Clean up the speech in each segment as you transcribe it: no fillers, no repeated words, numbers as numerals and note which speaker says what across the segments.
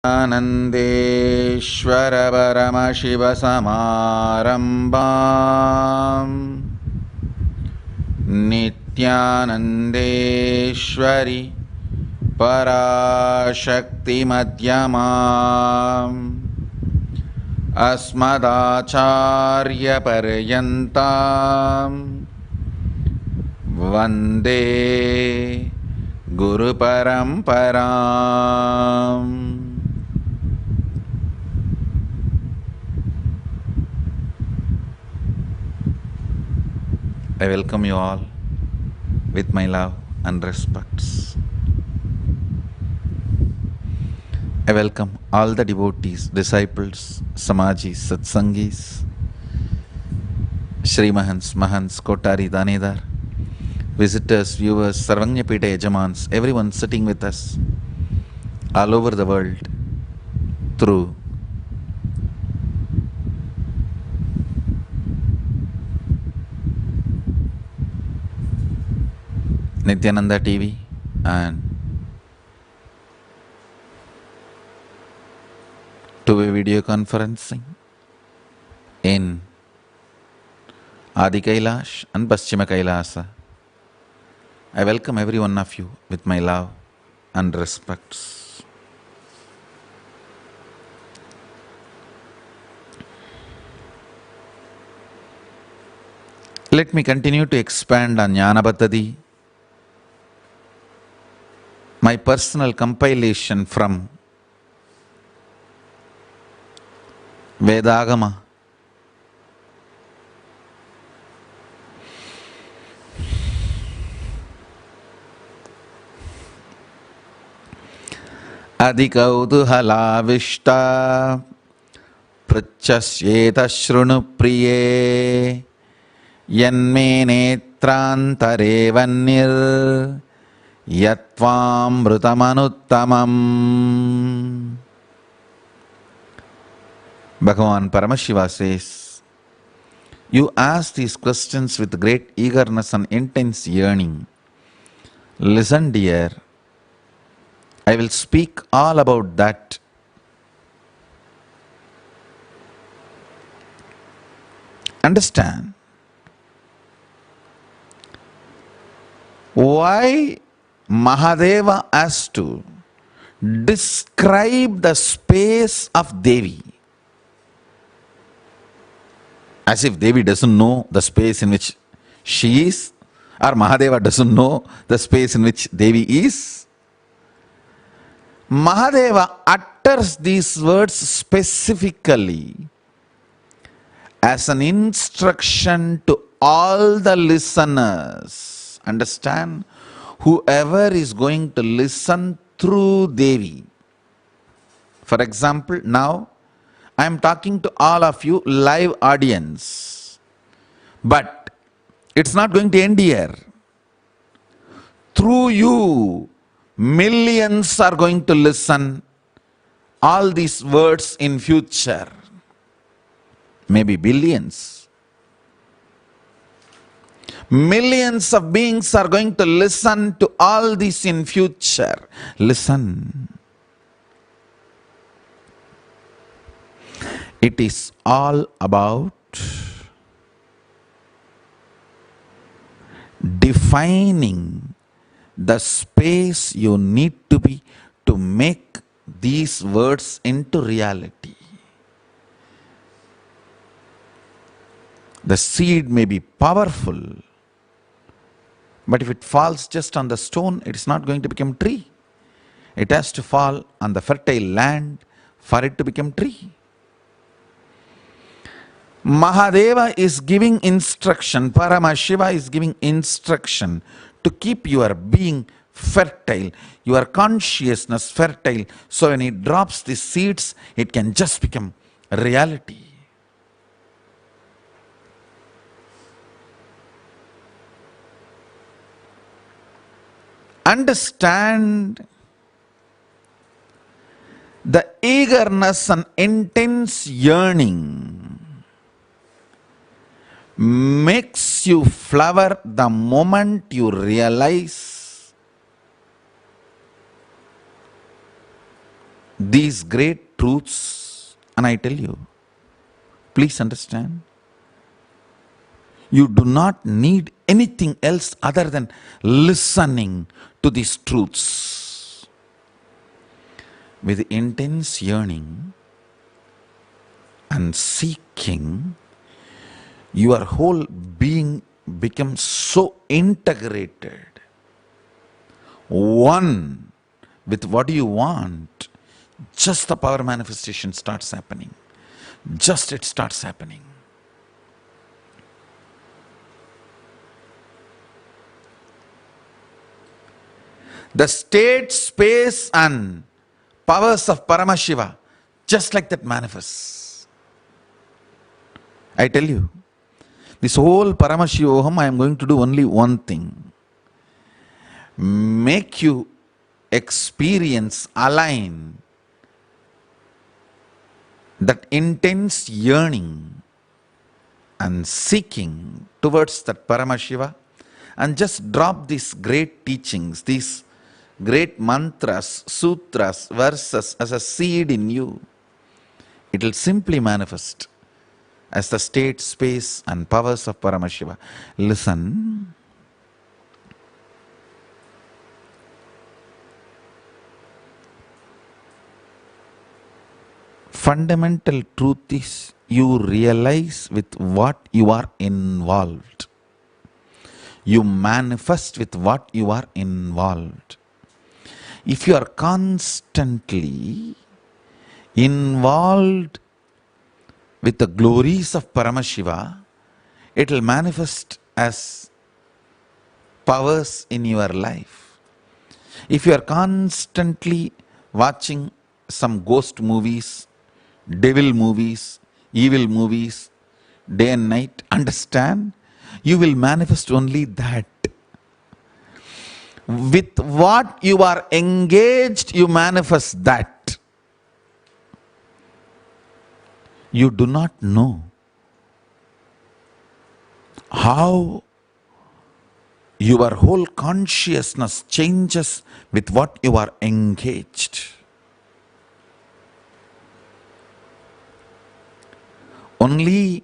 Speaker 1: Anandeshwar Paramshiva समारम्भाम् नित्यानन्देश्वरि Parashakti मध्यमाम् अस्मदाचार्य पर्यन्ताम् Vande Guru परम्पराम्. I welcome you all with my love and respects. I welcome all the devotees, disciples, samajis, satsangis, Shri Mahants, Mahants, Kotari, Danedar, visitors, viewers, Sarvanyapita Yajamans, everyone sitting with us all over the world through Nithyananda TV and two-way video conferencing in Adi Kailash and Paschima Kailasa. I welcome every one of you with my love and respects. Let me continue to expand on Jnana Paddhati, my personal compilation from Vedagamas. Adikautuhalavishta prachasyeta shrunu priye yanme netrantare vannir Yatvamrutamannuttamam. Bhagavan Paramashiva says, you ask these questions with great eagerness and intense yearning. Listen, dear, I will speak all about that. Understand why Mahadeva has to describe the space of Devi. As if Devi doesn't know the space in which she is, or Mahadeva doesn't know the space in which Devi is. Mahadeva utters these words specifically as an instruction to all the listeners. Understand? Whoever is going to listen through Devi. For example, now I am talking to all of you, live audience. But it's not going to end here. Through you, millions are going to listen all these words in future. Maybe billions. Millions of beings are going to listen to all this in future. Listen. It is all about defining the space you need to be to make these words into reality. The seed may be powerful, but if it falls just on the stone, it is not going to become tree. It has to fall on the fertile land for it to become tree. Mahadeva is giving instruction, Paramashiva is giving instruction to keep your being fertile, your consciousness fertile, so when it drops the seeds, it can just become reality. Understand the eagerness and intense yearning makes you flower the moment you realize these great truths, and I tell you, please understand, you do not need anything else other than listening to these truths with intense yearning and seeking. Your whole being becomes so integrated, one with what you want. Just the power manifestation starts happening. Just it starts happening. The state, space and powers of Paramashiva just like that manifests. I tell you, this whole Paramashivoham, I am going to do only one thing. Make you experience, align that intense yearning and seeking towards that Paramashiva, and just drop these great teachings, these great mantras, sutras, verses as a seed in you. It will simply manifest as the state, space and powers of Paramashiva. Listen. Fundamental truth is you realize with what you are involved. You manifest with what you are involved. If you are constantly involved with the glories of Paramashiva, it will manifest as powers in your life. If you are constantly watching some ghost movies, devil movies, evil movies, day and night, understand, you will manifest only that. With what you are engaged, you manifest that. You do not know how your whole consciousness changes with what you are engaged. Only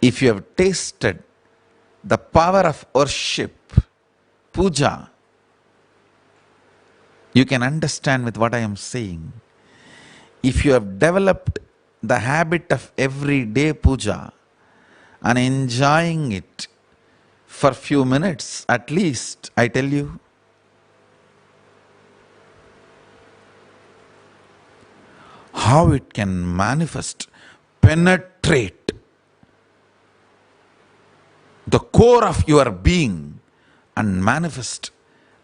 Speaker 1: if you have tasted the power of worship, puja, you can understand with what I am saying. If you have developed the habit of everyday puja and enjoying it for few minutes at least, I tell you, how it can manifest, penetrate the core of your being and manifest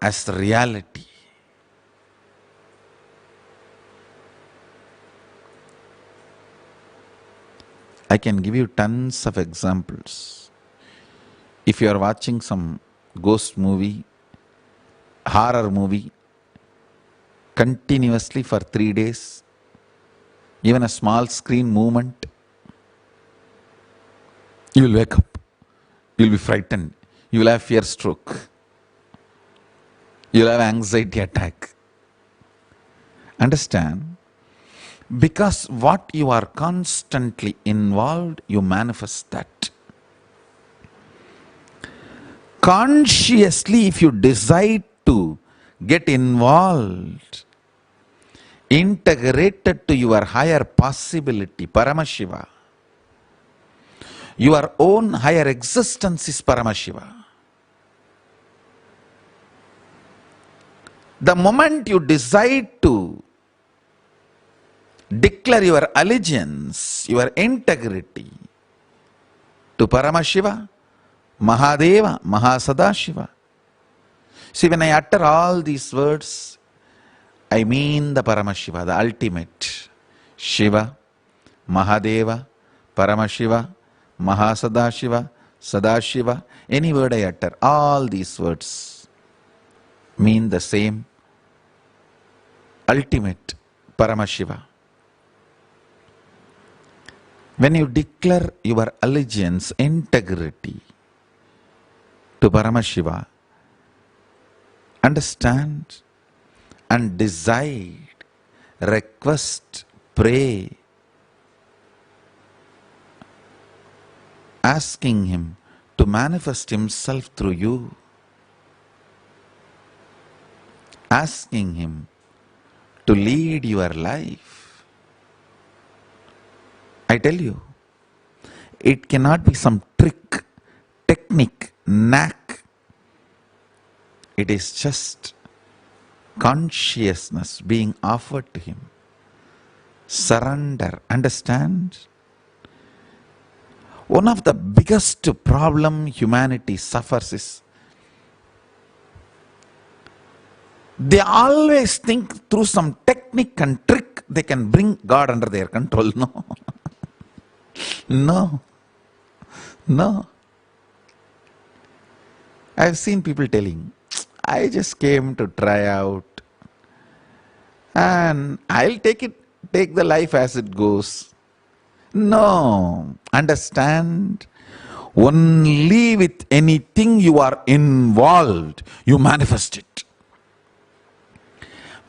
Speaker 1: as reality. I can give you tons of examples. If you are watching some ghost movie, horror movie, continuously for 3 days, even a small screen movement, you will wake up. You will be frightened. You will have fear stroke. You will have anxiety attack. Understand? Because what you are constantly involved, you manifest that. Consciously, if you decide to get involved, integrated to your higher possibility, Paramashiva, your own higher existence is Paramashiva. The moment you decide to declare your allegiance, your integrity to Paramashiva, Mahadeva, Mahasadashiva. See, when I utter all these words, I mean the Paramashiva, the ultimate. Shiva, Mahadeva, Paramashiva, Mahasadashiva, Sadashiva. Any word I utter, all these words mean the same ultimate Paramashiva. When you declare your allegiance, integrity to Paramashiva, understand, and decide, request, pray, asking Him to manifest Himself through you, asking Him to lead your life. I tell you, it cannot be some trick, technique, knack. It is just consciousness being offered to Him. Surrender, understand? One of the biggest problem humanity suffers is they always think through some technique and trick they can bring God under their control. No. No. No. I've seen people telling, I just came to try out and I'll take the life as it goes. No. Understand? Only with anything you are involved, you manifest it.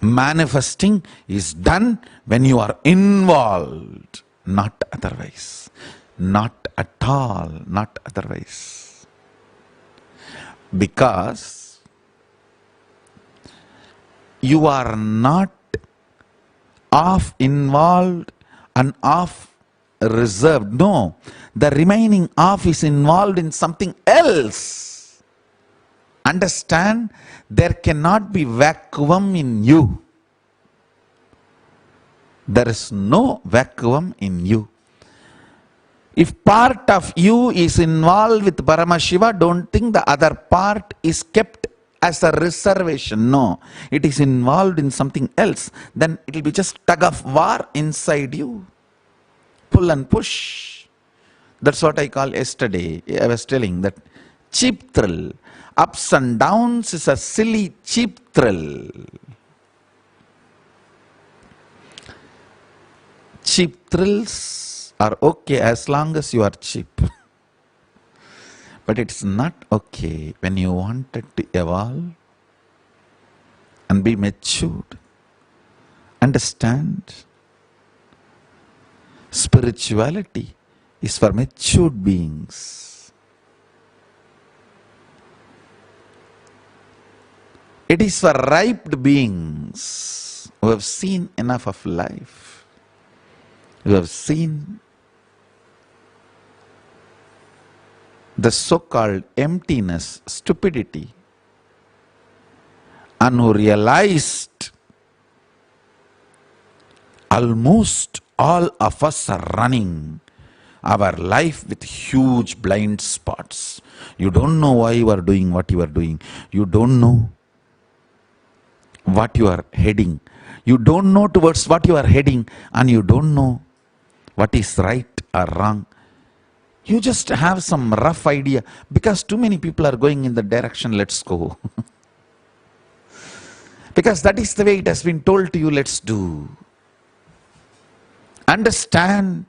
Speaker 1: Manifesting is done when you are involved, not otherwise. Not at all, not otherwise. Because you are not half involved and half reserved. No, the remaining half is involved in something else. Understand? There cannot be vacuum in you. There is no vacuum in you. If part of you is involved with Paramashiva, don't think the other part is kept as a reservation. No, it is involved in something else. Then it will be just tug of war inside you. Pull and push. That's what I call yesterday. I was telling that cheap thrill. Ups and downs is a silly cheap thrill. Cheap thrills are okay as long as you are cheap. But it's not okay when you wanted to evolve and be matured. Understand? Spirituality is for matured beings. It is for ripe beings who have seen enough of life, who have seen the so-called emptiness, stupidity, and who realized almost all of us are running our life with huge blind spots. You don't know why you are doing what you are doing. You don't know what you are heading. You don't know towards what you are heading, and you don't know what is right or wrong. You just have some rough idea because too many people are going in the direction, let's go. Because that is the way it has been told to you, let's do. Understand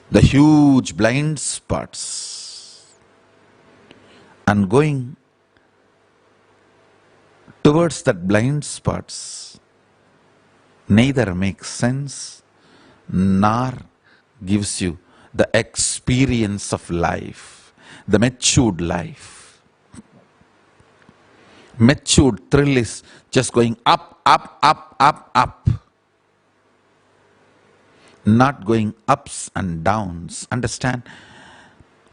Speaker 1: the huge blind spots and going towards that blind spots neither makes sense nor gives you the experience of life, the matured life. Matured thrill is just going up, up, up, up, up. Not going ups and downs. Understand?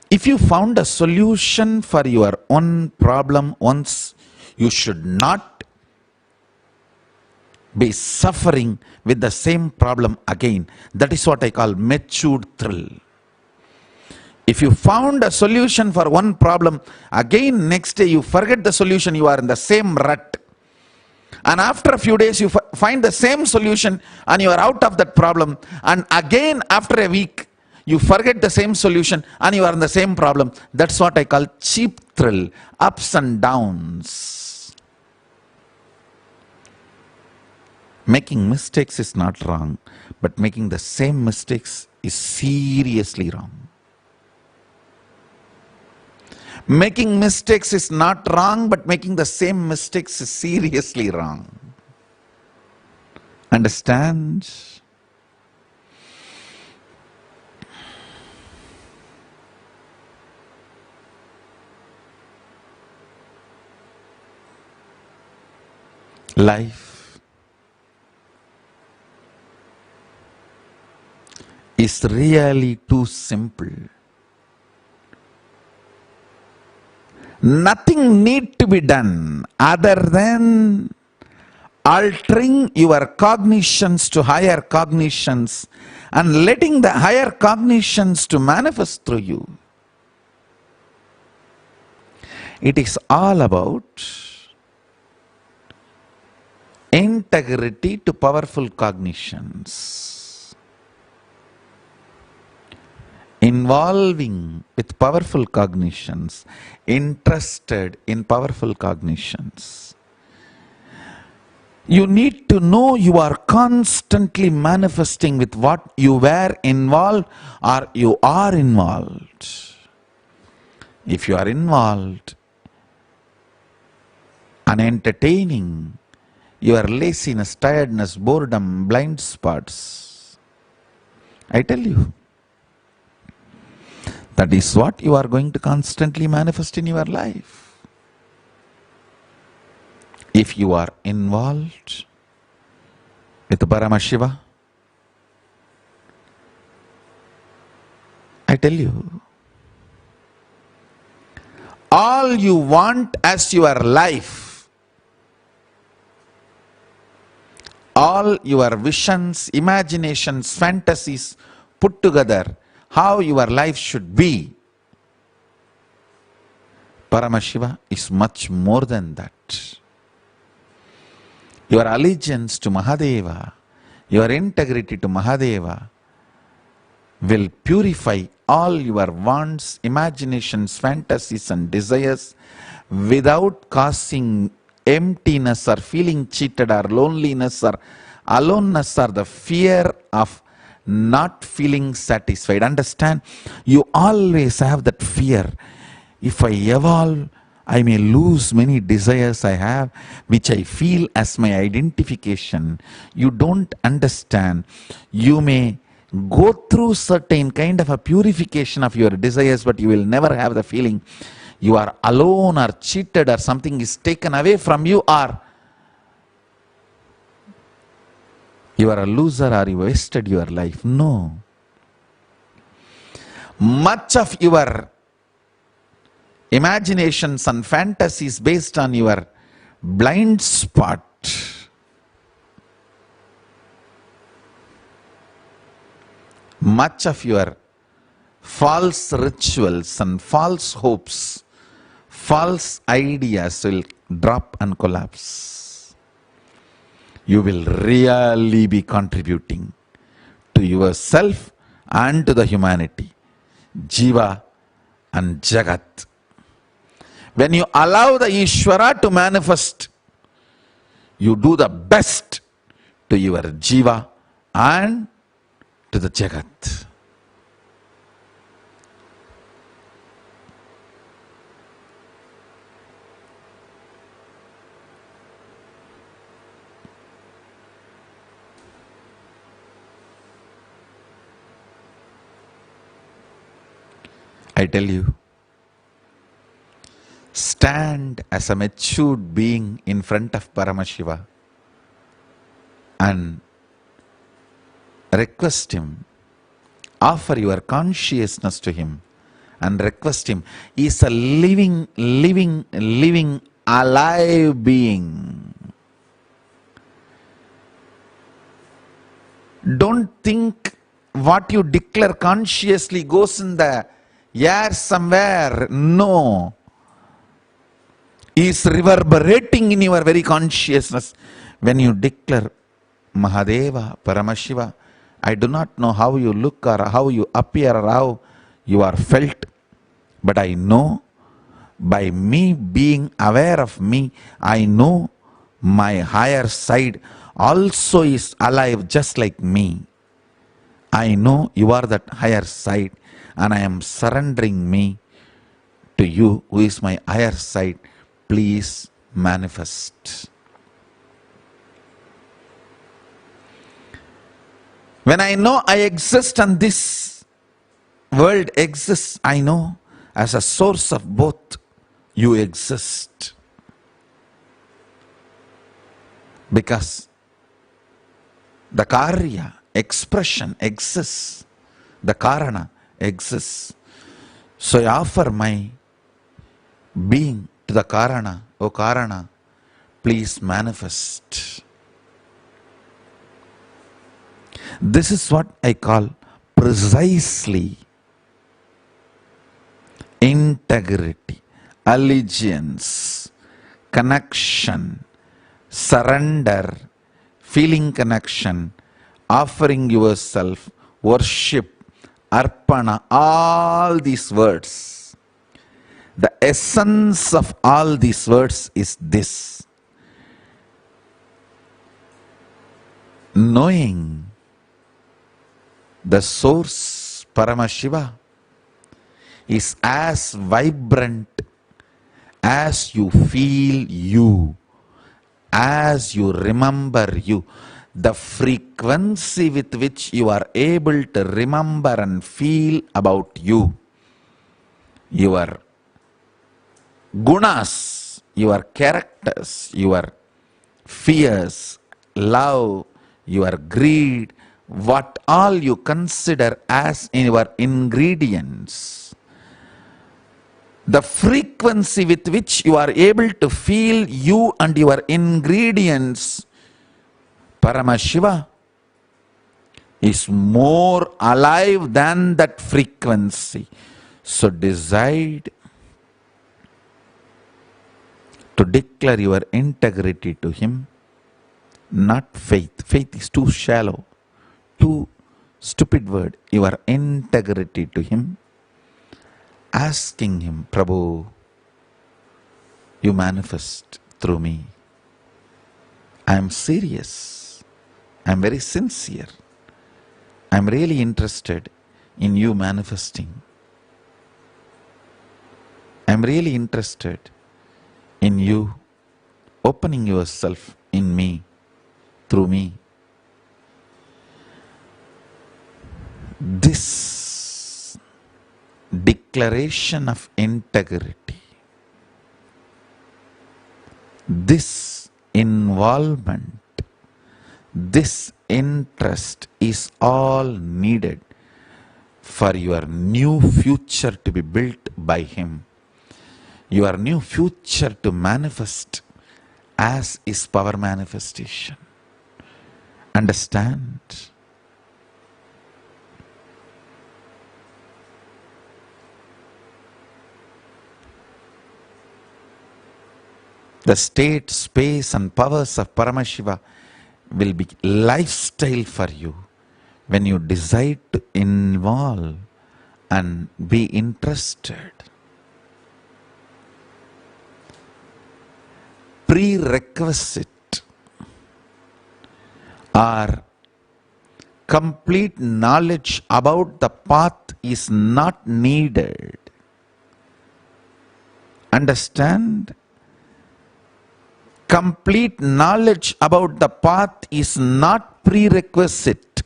Speaker 1: If you found a solution for your own problem once, you should not be suffering with the same problem again. That is what I call matured thrill. If you found a solution for one problem, again next day you forget the solution, you are in the same rut. And after a few days you find the same solution and you are out of that problem. And again after a week you forget the same solution and you are in the same problem. That's what I call cheap thrill, ups and downs. Making mistakes is not wrong, but making the same mistakes is seriously wrong. Making mistakes is not wrong, but making the same mistakes is seriously wrong. Understand? Life is really too simple. Nothing need to be done other than altering your cognitions to higher cognitions and letting the higher cognitions to manifest through you. It is all about integrity to powerful cognitions. Involving with powerful cognitions, interested in powerful cognitions. You need to know you are constantly manifesting with what you were involved or you are involved. If you are involved and entertaining your laziness, tiredness, boredom, blind spots, I tell you, that is what you are going to constantly manifest in your life. If you are involved with Paramashiva, I tell you, all you want as your life, all your visions, imaginations, fantasies put together, how your life should be, Paramashiva is much more than that. Your allegiance to Mahadeva, your integrity to Mahadeva will purify all your wants, imaginations, fantasies and desires without causing emptiness or feeling cheated or loneliness or aloneness or the fear of not feeling satisfied. Understand? You always have that fear. If I evolve, I may lose many desires I have, which I feel as my identification. You don't understand. You may go through certain kind of a purification of your desires, but you will never have the feeling you are alone or cheated or something is taken away from you or you are a loser or you wasted your life. No. Much of your imaginations and fantasies based on your blind spot. Much of your false rituals and false hopes, false ideas will drop and collapse. You will really be contributing to yourself and to the humanity, Jiva and Jagat. When you allow the Ishvara to manifest, you do the best to your Jiva and to the Jagat. I tell you, stand as a matured being in front of Paramashiva and request him, offer your consciousness to him and request him. He is a living, alive being. Don't think what you declare consciously goes in the air somewhere. No. He is reverberating in your very consciousness. When you declare Mahadeva, Paramashiva, I do not know how you look or how you appear or how you are felt, but I know by me being aware of me, I know my higher side also is alive just like me. I know you are that higher side and I am surrendering me to you who is my higher side, please manifest. When I know I exist and this world exists, I know as a source of both, you exist. Because the karya, expression exists. The karana exists. So I offer my being to the karana. O karana, please manifest. This is what I call precisely integrity, allegiance, connection, surrender, feeling connection, offering yourself, worship, arpana, all these words. The essence of all these words is this: knowing the source, Paramashiva, is as vibrant as you feel you, as you remember you. The frequency with which you are able to remember and feel about you, your gunas, your characters, your fears, love, your greed, what all you consider as your ingredients. The frequency with which you are able to feel you and your ingredients, Paramashiva, is more alive than that frequency. So decide to declare your integrity to Him, not faith. Faith is too shallow, too stupid word. Your integrity to Him, asking Him, Prabhu, you manifest through me. I am serious. I am very sincere. I am really interested in you manifesting. I am really interested in you opening yourself in me, through me. This declaration of integrity, this involvement, this interest is all needed for your new future to be built by Him. Your new future to manifest as His power manifestation. Understand? The state, space and powers of Paramashiva will be lifestyle for you when you decide to involve and be interested. Prerequisite or complete knowledge about the path is not needed. Understand? Complete knowledge about the path is not prerequisite.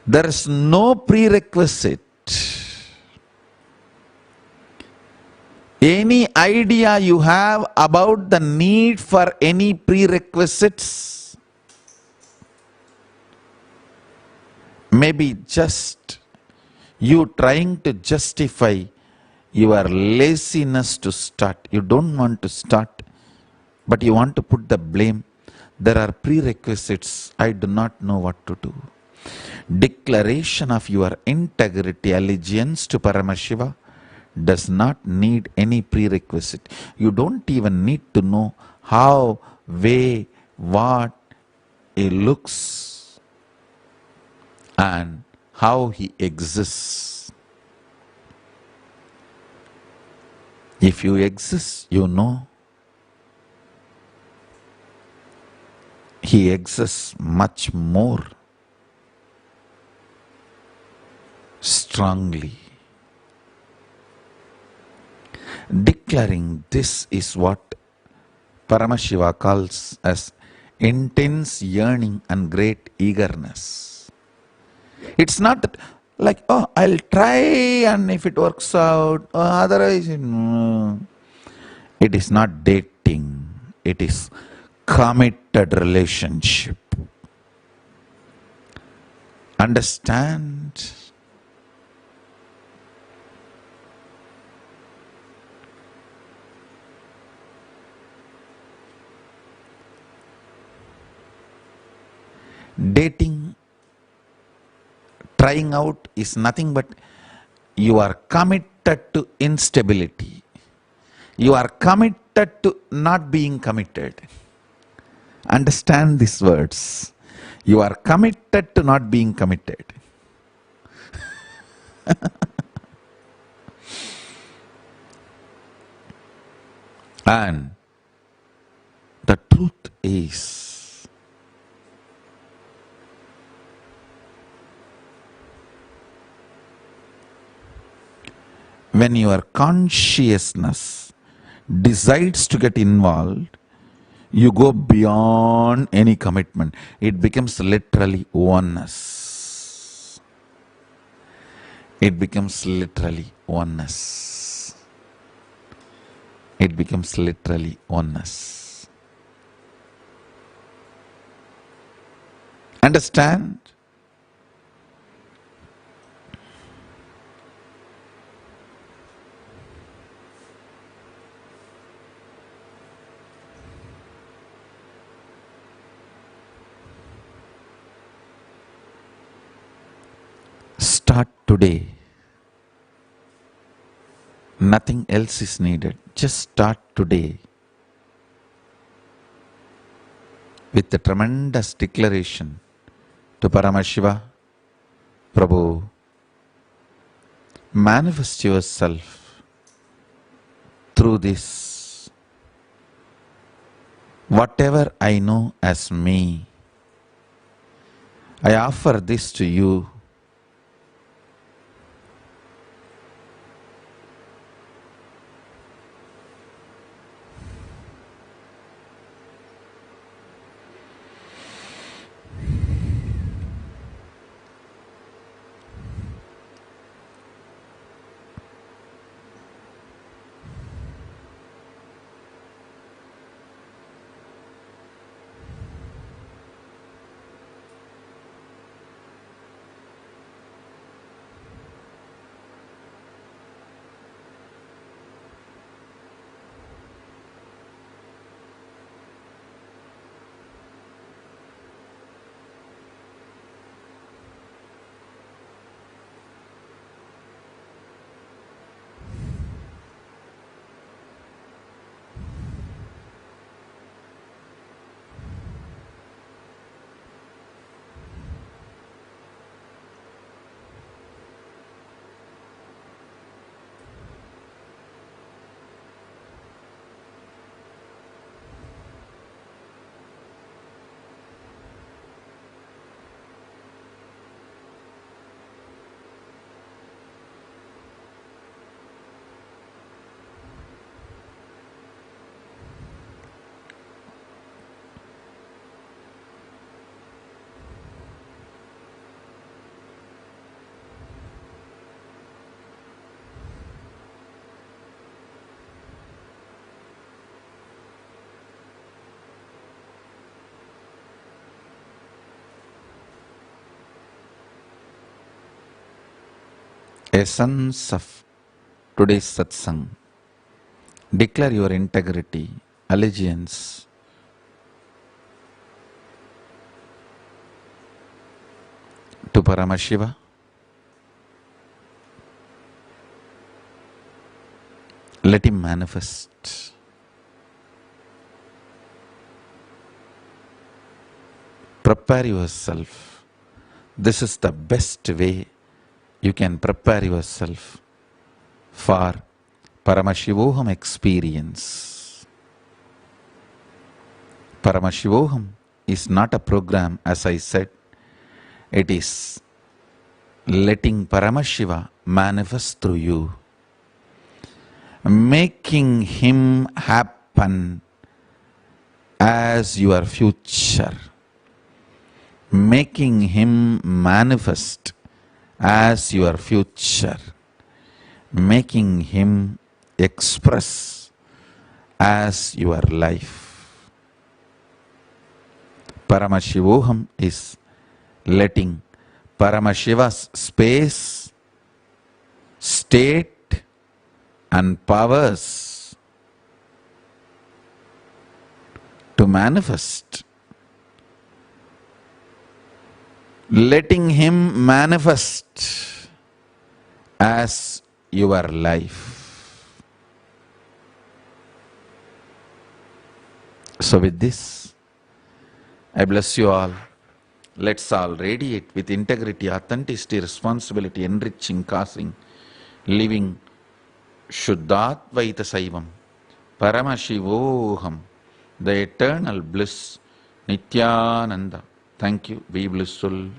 Speaker 1: There is no prerequisite. Any idea you have about the need for any prerequisites? Maybe just you trying to justify your laziness to start. You don't want to start, but you want to put the blame. There are prerequisites. I do not know what to do. Declaration of your integrity, allegiance to Paramashiva does not need any prerequisite. You don't even need to know how, way, what he looks and how he exists. If you exist, you know he exists much more strongly. Declaring this is what Paramashiva calls as intense yearning and great eagerness. It's not that like, oh, I'll try and if it works out, otherwise, no. It is not dating, it is committed relationship. Understand? Dating, trying out is nothing but you are committed to instability. You are committed to not being committed. Understand these words. You are committed to not being committed. And the truth is, when your consciousness decides to get involved, you go beyond any commitment. It becomes literally oneness. It becomes literally oneness. It becomes literally oneness. Understand? Start today. Nothing else is needed. Just start today with the tremendous declaration to Paramashiva, Prabhu, manifest yourself through this. Whatever I know as me, I offer this to you. Essence of today's satsang. Declare your integrity, allegiance to Paramashiva. Let him manifest. Prepare yourself. This is the best way you can prepare yourself for Paramashivoham experience. Paramashivoham is not a program, as I said. It is letting Paramashiva manifest through you. making him happen as your future, making him manifest as your future, making him express as your life. Paramashivoham is letting Paramashiva's space, state and powers to manifest. Letting him manifest as your life. So with this, I bless you all. Let's all radiate with integrity, authenticity, responsibility, enriching, causing, living Shuddhatvaita Saivam, Paramashivoham, the eternal bliss, Nithyananda. Thank you. Be blissful.